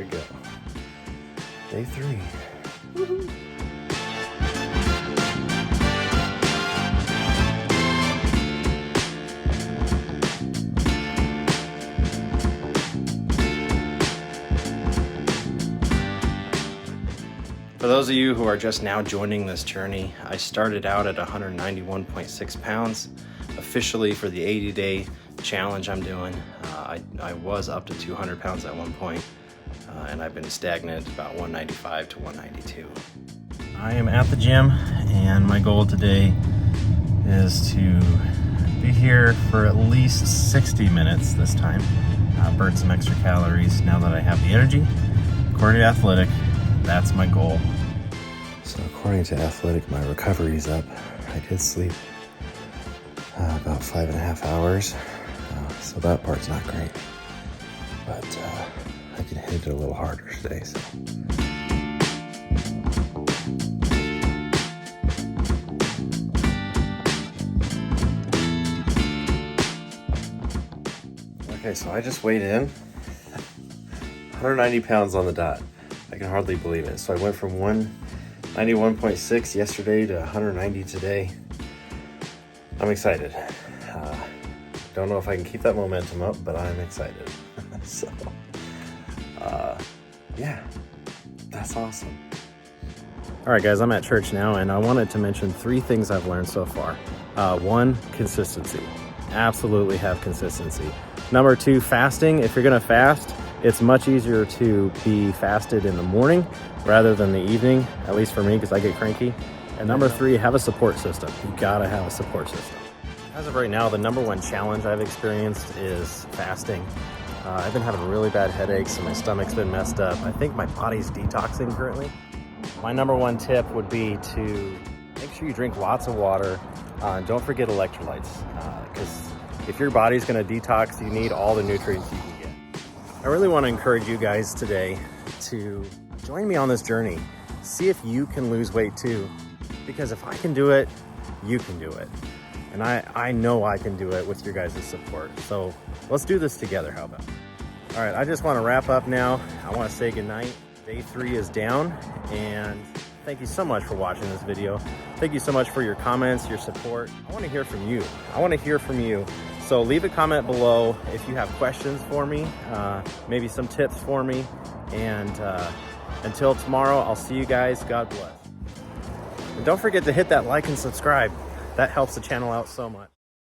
we go. Day 3. Woo-hoo. For those of you who are just now joining this journey, I started out at 191.6 pounds. Officially for the 80-day challenge I'm doing, I was up to 200 pounds at one point, and I've been stagnant about 195 to 192. I am at the gym, and my goal today is to be here for at least 60 minutes this time. Burn some extra calories now that I have the energy. According to Athletic, that's my goal. So according to Athletic, my recovery is up. I did sleep about 5.5 hours, so that part's not great. But I can hit it a little harder today. So. Okay, so I just weighed in. 190 pounds on the dot. I can hardly believe it. So I went from 191.6 yesterday to 190 today. I'm excited. Don't know if I can keep that momentum up, but I'm excited. So, yeah, that's awesome. All right, guys, I'm at church now, and I wanted to mention 3 things I've learned so far. 1, consistency. Absolutely have consistency. Number 2, fasting. If you're gonna fast, it's much easier to be fasted in the morning rather than the evening, at least for me, because I get cranky. And number 3, have a support system. You gotta have a support system. As of right now, the number 1 challenge I've experienced is fasting. I've been having really bad headaches and my stomach's been messed up. I think my body's detoxing currently. My number 1 tip would be to make sure you drink lots of water. And don't forget electrolytes, because if your body's gonna detox, you need all the nutrients you can get. I really wanna encourage you guys today to join me on this journey. See if you can lose weight too, because if I can do it, you can do it. And I know I can do it with your guys' support. So let's do this together, how about? All right, I just wanna wrap up now. I wanna say goodnight. Day 3 is down, and thank you so much for watching this video. Thank you so much for your comments, your support. I wanna hear from you. I wanna hear from you. So leave a comment below if you have questions for me, maybe some tips for me. And until tomorrow, I'll see you guys. God bless. And don't forget to hit that like and subscribe. That helps the channel out so much.